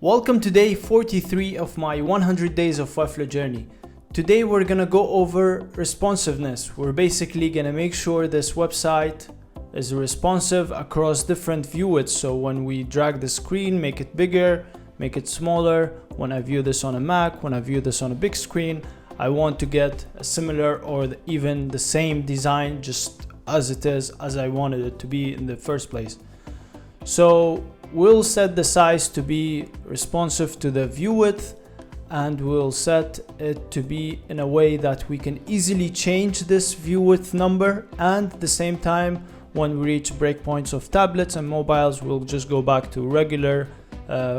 Welcome to day 43 of my 100 days of Webflow journey. Today we're gonna go over responsiveness. We're basically gonna make sure this website is responsive across different view widths. So when we drag the screen, make it bigger, make it smaller. When I view this on a Mac, when I view this on a big screen, I want to get a similar or even the same design just as it is, as I wanted it to be in the first place. So we'll set the size to be responsive to the view width, and we'll set it to be in a way that we can easily change this view width number, and at the same time when we reach breakpoints of tablets and mobiles, we'll just go back to regular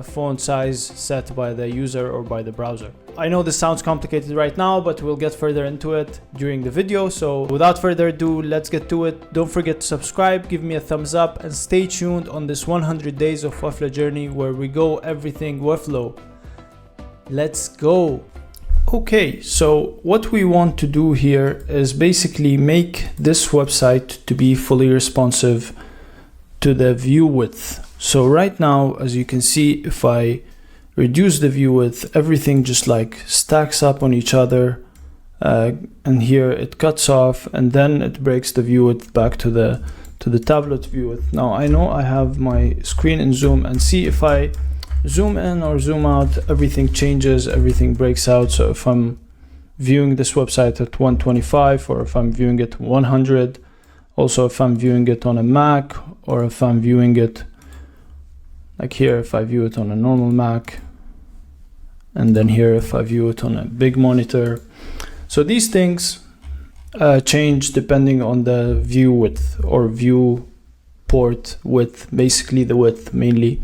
font size set by the user or by the browser. I know this sounds complicated right now, but we'll get further into it during the video. So without further ado, let's get to it. Don't forget to subscribe, give me a thumbs up, and stay tuned on this 100 days of Webflow journey where we go everything Webflow. Let's go. Okay, so what we want to do here is basically make this website to be fully responsive to the view width. So right now, as you can see, if I reduce the view width, everything just like stacks up on each other, and here it cuts off, and then it breaks the view width back to the tablet view width. Now I know I have my screen in zoom, and see if I zoom in or zoom out, everything changes, everything breaks out. So if I'm viewing this website at 125, or if I'm viewing it 100, also if I'm viewing it on a Mac, or if I'm viewing it like here, if I view it on a normal Mac, and then here if I view it on a big monitor. So these things change depending on the view width or viewport width, basically the width mainly.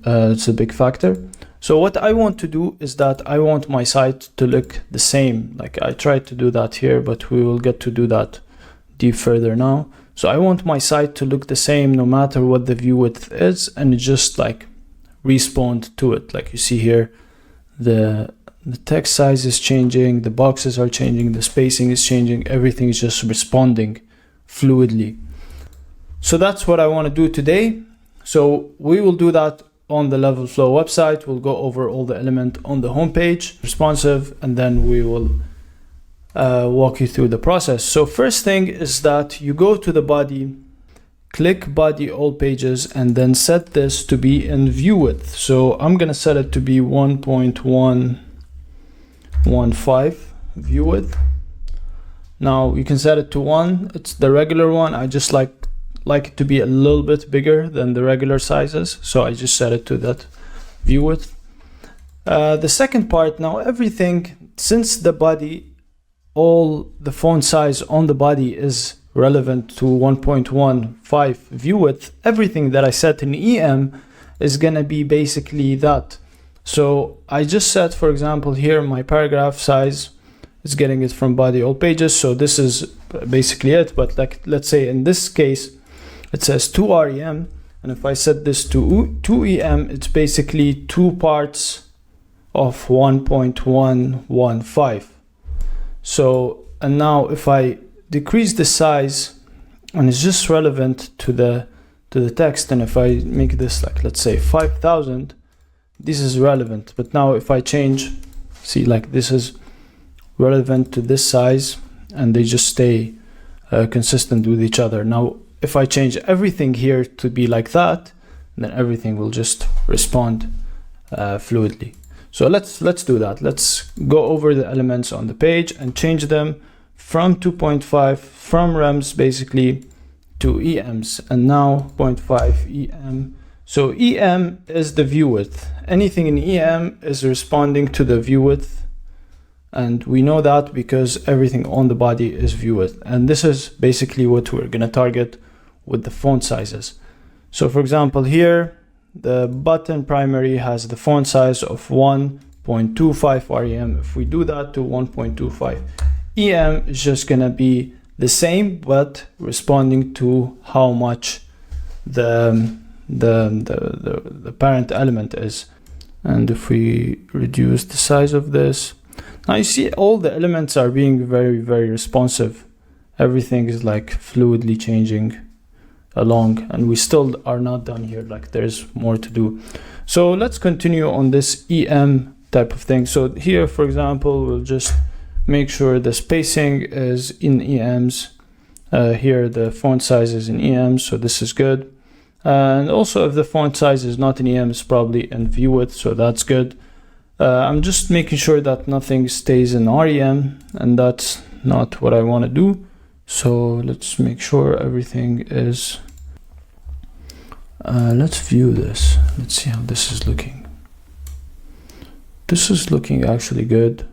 It's a big factor. So what I want to do is that I want my site to look the same. Like I tried to do that here, but we will get to do that deep further now. So I want my site to look the same no matter what the view width is, and just like respond to it. Like you see here, the text size is changing, the boxes are changing, the spacing is changing, everything is just responding fluidly. So that's what I want to do today. So we will do that on the Webflow website. We'll go over all the elements on the homepage, responsive, and then we will walk you through the process. So first thing is that you go to the body, click body all pages, and then set this to be in view width. So I'm gonna set it to be 1.115 view width. Now you can set it to 1. It's the regular one. I just like it to be a little bit bigger than the regular sizes, so I just set it to that view width. The second part, now everything, since the body, all the font size on the body is relevant to 1.15 view width, everything that I set in EM is gonna be basically that. So I just set, for example, here my paragraph size is getting it from body all pages, so this is basically it. But like, let's say in this case it says 2 REM, and if I set this to 2 EM, it's basically 2 parts of 1.115. So, and now if I decrease the size, and it's just relevant to the text, and if I make this like, let's say 5,000, this is relevant. But now if I change, see, like this is relevant to this size, and they just stay consistent with each other. Now if I change everything here to be like that, then everything will just respond fluidly. So let's do that. Let's go over the elements on the page and change them from 2.5 from REMs basically to EMs, and now 0.5 EM. So EM is the view width. Anything in EM is responding to the view width, and we know that because everything on the body is view width. And this is basically what we're gonna target with the font sizes. So for example here, the button primary has the font size of 1.25 REM. If we do that to 1.25, EM is just gonna be the same, but responding to how much the parent element is. And if we reduce the size of this, now you see all the elements are being very, very responsive. Everything is like fluidly changing. along, and we still are not done here. Like there's more to do. So let's continue on this EM type of thing. So here, for example, we'll just make sure the spacing is in EMs. Here the font size is in EMs, so this is good. And also if the font size is not in EMs, probably in view width, so that's good. I'm just making sure that nothing stays in REM, and that's not what I want to do. So let's make sure everything is, let's view this. Let's see how this is looking. This is looking actually good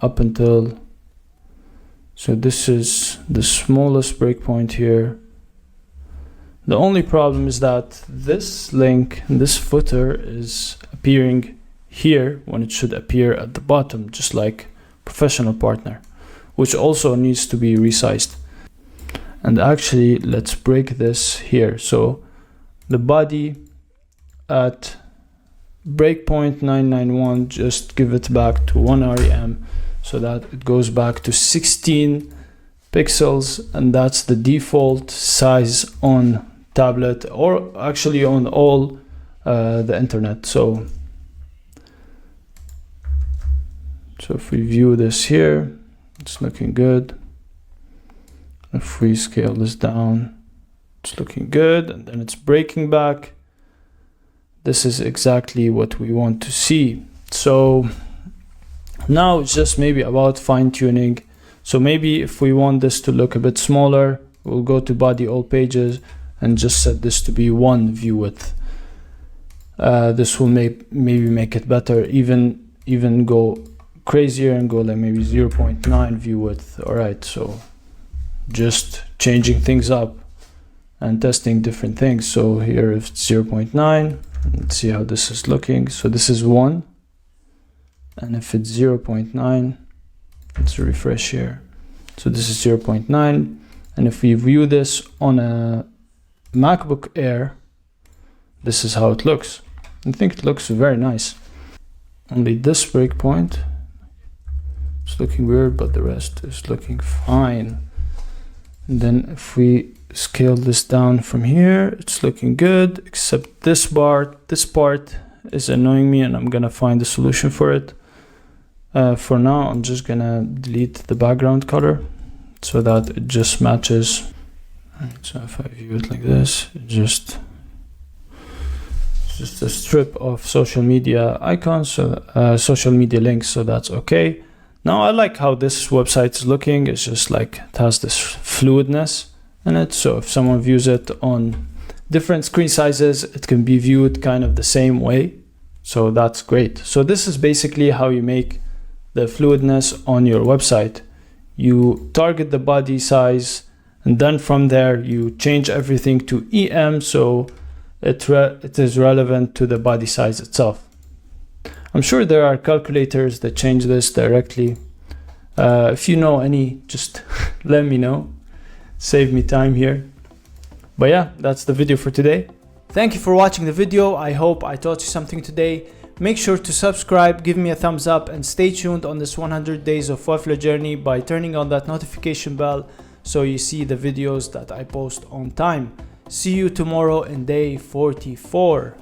up until, so this is the smallest breakpoint here. The only problem is that this link, this footer is appearing here when it should appear at the bottom, just like professional partner, which also needs to be resized. And actually, let's break this here. So the body at breakpoint 991, just give it back to 1 REM so that it goes back to 16 pixels, and that's the default size on tablet, or actually on all the internet. So if we view this here, it's looking good. If we scale this down, it's looking good, and then it's breaking back. This is exactly what we want to see. So now it's just maybe about fine-tuning. So maybe if we want this to look a bit smaller, we'll go to body all pages and just set this to be 1 view width. This will maybe make it better, even go crazier and go like maybe 0.9 view width. All right, so just changing things up and testing different things. So here if it's 0.9, let's see how this is looking. So this is 1, and if it's 0.9, let's refresh here. So this is 0.9, and if we view this on a MacBook Air, this is how it looks. I think it looks very nice. Only this breakpoint, it's looking weird, but the rest is looking fine. And then if we scale this down from here, it's looking good, except this part is annoying me, and I'm gonna find a solution for it. For now, I'm just gonna delete the background color so that it just matches. So if I view it like this, it's just a strip of social media icons, so social media links, so that's okay. Now I like how this website is looking. It's just like it has this fluidness in it, so if someone views it on different screen sizes, it can be viewed kind of the same way, so that's great. So this is basically how you make the fluidness on your website. You target the body size, and then from there you change everything to EM, so it is relevant to the body size itself. I'm sure there are calculators that change this directly. If you know any, just let me know. Save me time here. But yeah, that's the video for today. Thank you for watching the video. I hope I taught you something today. Make sure to subscribe, give me a thumbs up, and stay tuned on this 100 days of Webflow journey by turning on that notification bell so you see the videos that I post on time. See you tomorrow in day 44.